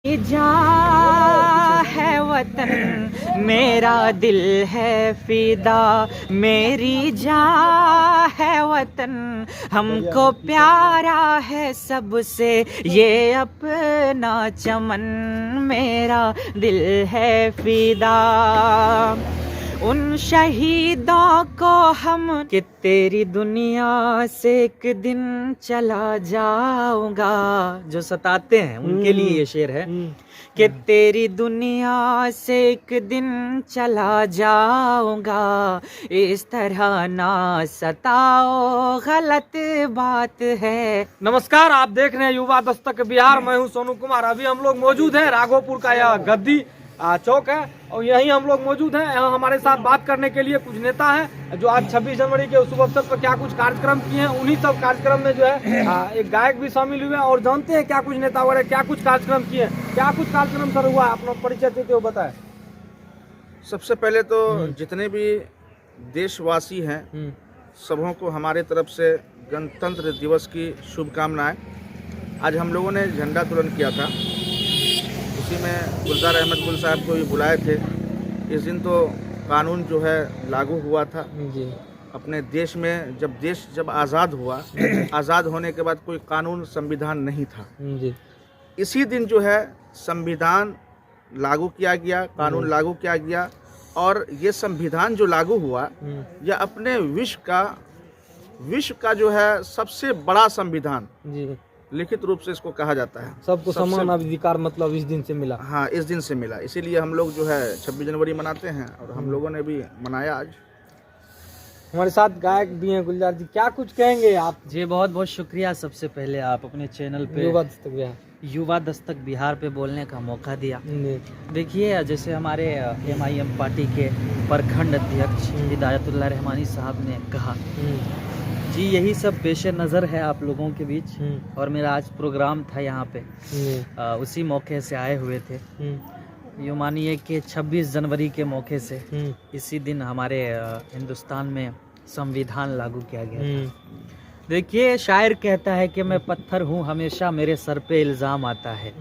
जा है वतन मेरा दिल है फिदा, मेरी जा है वतन हमको प्यारा है सबसे, ये अपना चमन मेरा दिल है फिदा। उन शहीदों को हम कि तेरी दुनिया से एक दिन चला जाऊंगा, जो सताते हैं उनके लिए ये शेर है कि तेरी दुनिया से एक दिन चला जाऊंगा, इस तरह ना सताओ गलत बात है। नमस्कार, आप देख रहे हैं युवा दस्तक बिहार। मैं हूं सोनू कुमार। अभी हम लोग मौजूद हैं राघोपुर का यह गद्दी चौक है और यहीं हम लोग मौजूद हैं। यहाँ हमारे साथ बात करने के लिए कुछ नेता हैं जो आज 26 जनवरी के शुभ अवसर पर क्या कुछ कार्यक्रम किए हैं। उन्हीं सब कार्यक्रम में जो है एक गायक भी शामिल हुए हैं और जानते हैं क्या कुछ नेता वगैरह क्या कुछ कार्यक्रम किए हैं। क्या कुछ कार्यक्रम सर हुआ है, अपना परिचय देते हुए बताएं। सबसे पहले तो जितने भी देशवासी हैं सबों को हमारे तरफ से गणतंत्र दिवस की शुभकामनाएं। आज हम लोगों ने झंडा तोलन किया था, उसी में गुलजार अहमद गुल साहब को भी बुलाए थे। इस दिन तो कानून जो है लागू हुआ था जी। अपने देश में। देश जब आज़ाद हुआ, आज़ाद होने के बाद कोई कानून संविधान नहीं था जी। इसी दिन जो है संविधान लागू किया गया, कानून लागू किया गया और ये संविधान जो लागू हुआ यह अपने विश्व का जो है सबसे बड़ा संविधान जी। लिखित रूप से इसको कहा जाता है। सबको समान अधिकार मतलब इस दिन से मिला। हाँ, इस दिन से मिला। इसीलिए हम लोग जो है 26 जनवरी मनाते हैं और हम लोगों ने भी मनाया आज। हमारे साथ गायक भी हैं गुलजार जी, क्या कुछ कहेंगे आप? जी बहुत बहुत शुक्रिया। सबसे पहले आप अपने चैनल पे युवा दस्तक बिहार पे बोलने का मौका दिया। देखिए, जैसे हमारे MIM पार्टी के प्रखंड अध्यक्ष हिदायतुल्लाह रहमानी साहब ने कहा, जी यही सब पेश नज़र है आप लोगों के बीच। और मेरा आज प्रोग्राम था यहाँ पे, उसी मौके से आए हुए थे। यूँ मानिए कि 26 जनवरी के मौके से इसी दिन हमारे हिंदुस्तान में संविधान लागू किया गया था। देखिए, शायर कहता है कि मैं पत्थर हूँ हमेशा मेरे सर पे इल्ज़ाम आता है,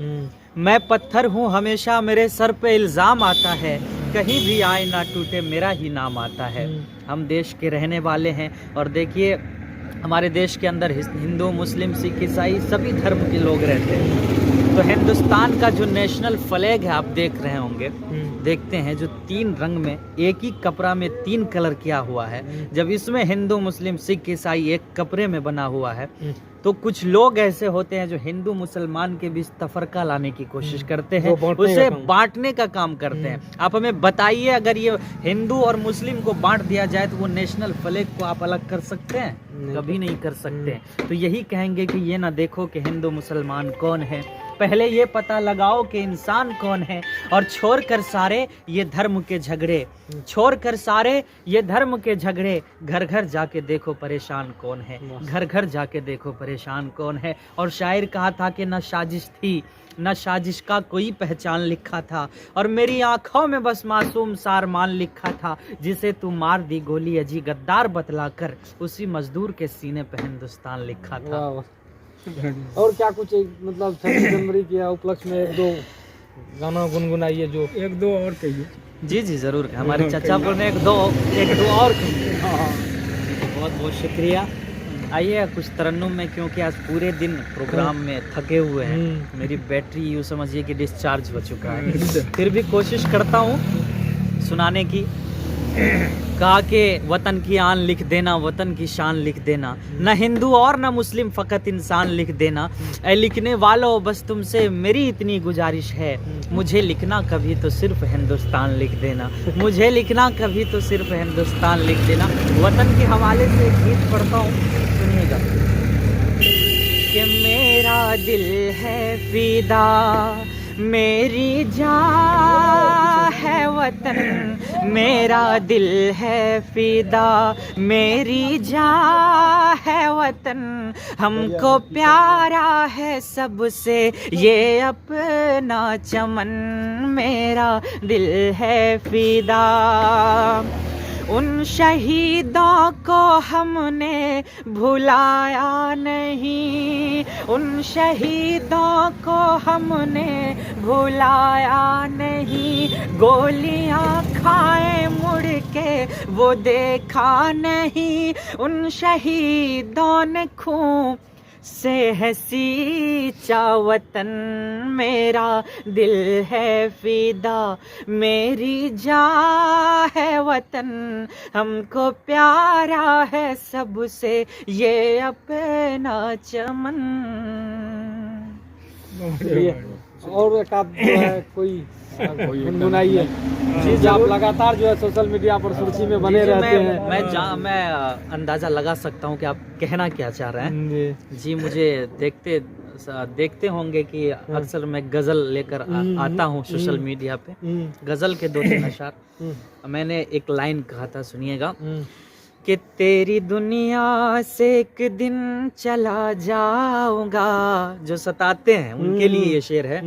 मैं पत्थर हूँ हमेशा मेरे सर पे इल्ज़ाम आता है, कहीं भी आए ना टूटे मेरा ही नाम आता है। हम देश के रहने वाले हैं और देखिए हमारे देश के अंदर हिंदू, मुस्लिम, सिख, ईसाई सभी धर्म के लोग रहते हैं। तो हिंदुस्तान का जो नेशनल फ्लैग है आप देख रहे होंगे, देखते हैं जो 3 रंग में एक ही कपड़ा में 3 कलर किया हुआ है। जब इसमें हिंदू, मुस्लिम, सिख, ईसाई एक कपड़े में बना हुआ है तो कुछ लोग ऐसे होते हैं जो हिंदू मुसलमान के बीच तफरका लाने की कोशिश करते हैं, उसे बांटने का काम करते हैं। आप हमें बताइए, अगर ये हिंदू और मुस्लिम को बांट दिया जाए तो वो नेशनल फ्लैग को आप अलग कर सकते हैं? कभी नहीं कर सकते। तो यही कहेंगे कि ये ना देखो कि हिंदू मुसलमान कौन है, पहले ये पता लगाओ कि इंसान कौन है। और छोड़कर सारे ये धर्म के झगड़े, छोड़कर सारे ये धर्म के झगड़े, घर घर जाके देखो परेशान कौन है, घर घर जाके देखो परेशान कौन है। और शायर कहा था कि न साजिश थी न साजिश का कोई पहचान लिखा था, और मेरी आंखों में बस मासूम सा अरमान लिखा था, जिसे तू मार दी गोली अजी गद्दार बतलाकर, उसी मजदूर के सीने पे हिंदुस्तान लिखा था। और क्या कुछ मतलब 26 जनवरी के उपलक्ष्य में 1-2 गाना गुनगुनाइए, जो 1-2 और कहिए। जी जी जरूर, हमारे चचा बोल रहे 1-2 और कहिए। बहुत बहुत शुक्रिया। आइए कुछ तरन्नुम में, क्योंकि आज पूरे दिन प्रोग्राम में थके हुए हैं, मेरी बैटरी यूँ समझिए कि डिस्चार्ज हो चुका है, फिर भी कोशिश करता हूँ सुनाने की। कहा कि वतन की आन लिख देना, वतन की शान लिख देना, न हिंदू और न मुस्लिम फकत इंसान लिख देना। ऐ लिखने वालों बस तुमसे मेरी इतनी गुजारिश है, मुझे लिखना कभी तो सिर्फ हिंदुस्तान लिख देना, मुझे लिखना कभी तो सिर्फ हिंदुस्तान लिख देना। वतन के हवाले से एक गीत पढ़ता हूँ, सुनिएगा। कि मेरा दिल है फिदा, मेरी जान है वतन, मेरा दिल है फिदा, मेरी जान है वतन हमको प्यारा है सबसे, ये अपना चमन मेरा दिल है फिदा। उन शहीदों को हमने भुलाया नहीं, उन शहीदों को हमने भुलाया नहीं, गोलियां खाए मुड़ के वो देखा नहीं, उन शहीदों ने खून से है सींचा वतन, मेरा दिल है फिदा, मेरी जान है वतन, हमको प्यारा है सबसे ये अपना चमन। और एक आध जो है कोई गुनगुनाइए जी, आप लगातार जो है सोशल मीडिया पर सुर्खी में बने रहते हैं। मैं अंदाजा लगा सकता हूँ कि आप कहना क्या चाह रहे हैं जी। मुझे देखते होंगे कि अक्सर मैं गजल लेकर आता हूँ सोशल मीडिया पे, गजल के 2-3 अशार। मैंने एक लाइन कहा था, सुनिएगा कि तेरी दुनिया से एक दिन चला जाऊंगा, जो सताते हैं उनके लिए ये शेर है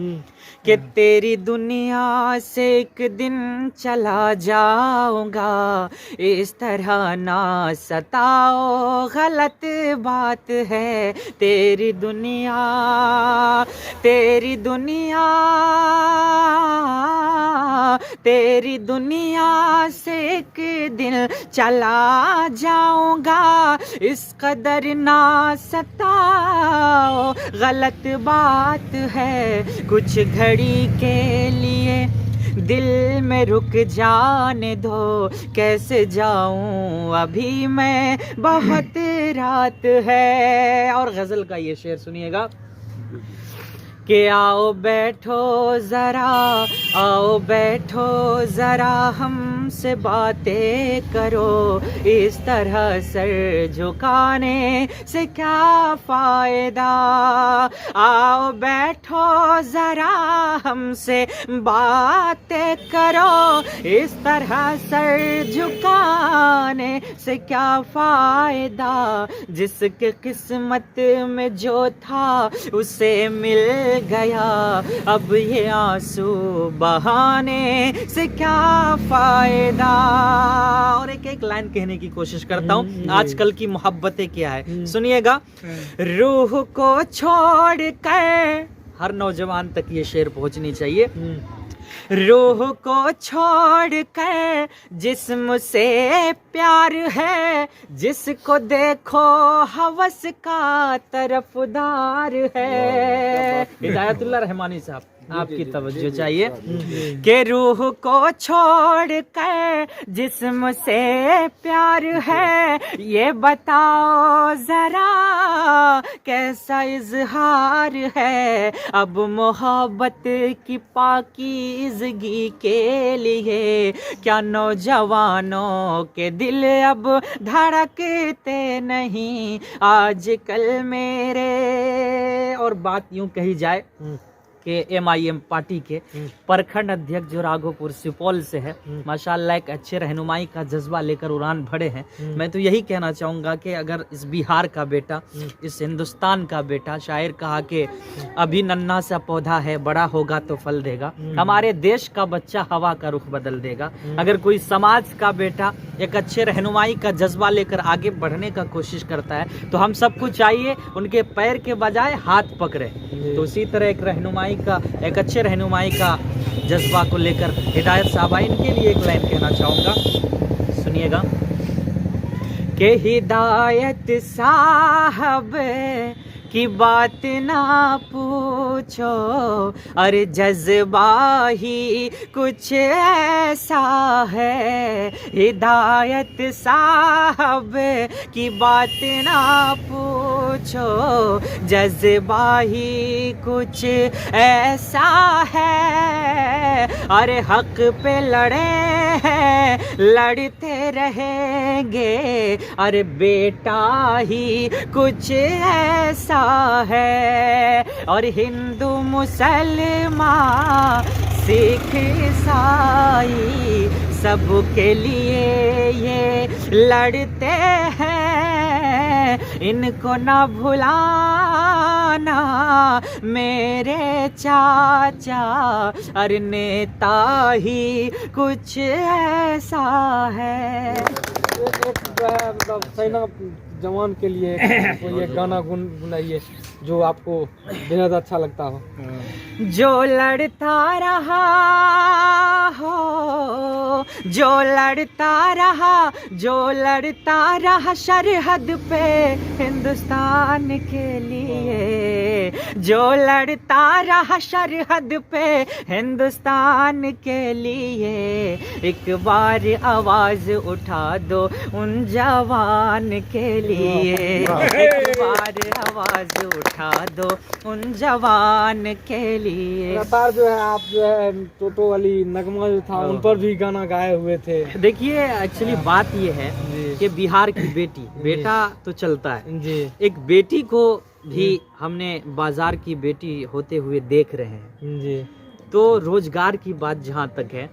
कि तेरी दुनिया से एक दिन चला जाऊंगा, इस तरह ना सताओ गलत बात है, तेरी दुनिया तेरी दुनिया तेरी दुनिया से एक दिन चला जाऊंगा, इस कदर ना सताओ गलत बात है, कुछ घड़ी के लिए दिल में रुक जाने दो, कैसे जाऊं अभी मैं बहुत रात है। और गजल का ये शेर सुनिएगा कि आओ बैठो ज़रा, आओ बैठो ज़रा हमसे बातें करो, इस तरह सर झुकाने से क्या फ़ायदा, आओ बैठो ज़रा हमसे बातें करो, इस तरह सर झुकाने से क्या फ़ायदा, जिसके किस्मत में जो था उसे मिल गया, अब ये आंसू बहाने से क्या फायदा। और एक लाइन कहने की कोशिश करता हूँ, आजकल की मोहब्बतें क्या है, सुनिएगा। रूह को छोड़ कर, हर नौजवान तक ये शेर पहुंचनी चाहिए, रूह को छोड़ कर जिस्म से प्यार है, जिसको देखो हवस का तरफदार है। हिदायतुल्लाह रहमानी साहब, आपकी तवज्जो चाहिए कि रूह को छोड़ कर जिस्म से प्यार है, ये बताओ जरा कैसा इजहार है, अब मोहब्बत की पाकीज़गी के लिए क्या नौजवानों के दिल अब धड़कते नहीं आजकल मेरे। और बात यूं कही जाए कि MIM पार्टी के प्रखंड अध्यक्ष जो राघोपुर सुपौल से है, माशाल्लाह एक अच्छे रहनुमाई का जज्बा लेकर उड़ान भरे हैं। मैं तो यही कहना चाहूँगा कि अगर इस बिहार का बेटा, इस हिंदुस्तान का बेटा, शायर कहा कि अभी नन्हा सा पौधा है बड़ा होगा तो फल देगा, हमारे देश का बच्चा हवा का रुख बदल देगा। अगर कोई समाज का बेटा एक अच्छे रहनुमाई का जज्बा लेकर आगे बढ़ने का कोशिश करता है तो हम सबको चाहिए उनके पैर के बजाय हाथ पकड़े। तो उसी तरह एक रहनुमाई का, एक अच्छे रहनुमाई का जज्बा को लेकर हिदायत साहबा, इनके लिए एक लाइन कहना चाहूँगा, सुनिएगा कि हिदायत साहब की बात ना पूछो, अरे जज्बा ही कुछ ऐसा है, हिदायत साहब की बात ना पूछो, जज्बा ही कुछ ऐसा है, अरे हक पे लड़े हैं लड़ते रहेंगे, अरे बेटा ही कुछ ऐसा है, और हिंदू मुसलमान सिख ईसाई सबके लिए ये लड़ते हैं, इनको ना भुलाना मेरे चाचा, अरे नेता ही कुछ ऐसा है। मतलब सेना जवान के लिए कोई एक गाना गुनगुनाइए जो आपको बेहद अच्छा लगता हो। जो लड़ता रहा हो, जो लड़ता रहा, जो लड़ता रहा सरहद पे हिंदुस्तान के लिए, जो लड़ता रहा सरहद पे हिंदुस्तान के लिए, एक बार आवाज उठा दो उन जवान के लिए, एक बार आवाज उठा दो उन जवान के लिए। लगातार जो है आप जो है टोटो वाली नगमा जो था उन पर भी गाना गाए हुए थे। देखिए एक्चुअली बात ये है कि बिहार की बेटी, बेटा तो चलता है जी, एक बेटी को भी हमने बाजार की बेटी होते हुए देख रहे हैं जी। तो रोजगार की बात जहाँ तक है,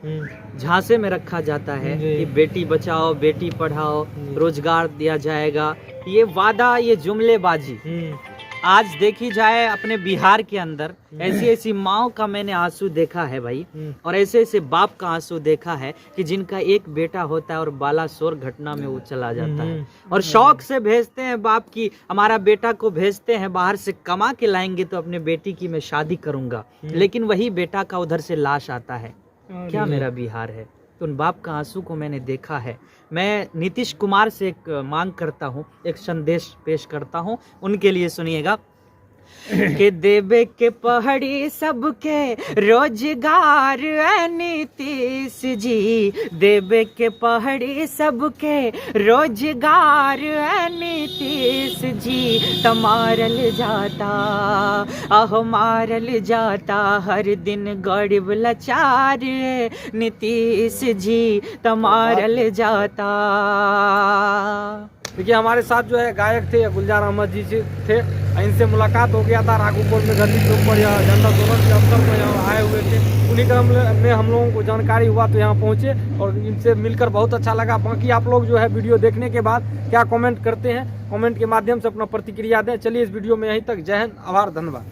झांसे में रखा जाता है कि बेटी बचाओ बेटी पढ़ाओ रोजगार दिया जाएगा, ये वादा, ये जुमलेबाजी आज देखी जाए अपने बिहार के अंदर ऐसी ऐसी माओ का मैंने आंसू देखा है भाई, और ऐसे ऐसे बाप का आंसू देखा है कि जिनका एक बेटा होता है और बालासोर घटना में वो चला जाता है, और शौक से भेजते हैं बाप की, हमारा बेटा को भेजते हैं बाहर से कमा के लाएंगे तो अपने बेटी की मैं शादी करूंगा, लेकिन वही बेटा का उधर से लाश आता है। क्या मेरा बिहार है? तो उन बाप का आंसू को मैंने देखा है। मैं नीतीश कुमार से एक मांग करता हूँ, एक संदेश पेश करता हूँ, उनके लिए सुनिएगा कि देवे के पहाड़ी सबके रोजगार है नीतीश जी, देवे के पहाड़ी सबके रोजगार है नीतीश जी, तमारल जाता आहो मारल जाता हर दिन गरीब लाचार है नीतीश जी, तमारल जाता। देखिए हमारे साथ जो है गायक थे गुलजार अहमद जी थे, इनसे मुलाकात हो गया था राघोपुर में गद्दी चौक पर, यह झंडा तोलन के अवसर पर यहाँ आए हुए थे, उन्हीं क्रम में हम लोगों को जानकारी हुआ तो यहाँ पहुँचे और इनसे मिलकर बहुत अच्छा लगा। बाकी आप लोग जो है वीडियो देखने के बाद क्या कमेंट करते हैं, कमेंट के माध्यम से अपना प्रतिक्रिया दें। चलिए इस वीडियो में यहीं तक, जय हिंद, आभार, धन्यवाद।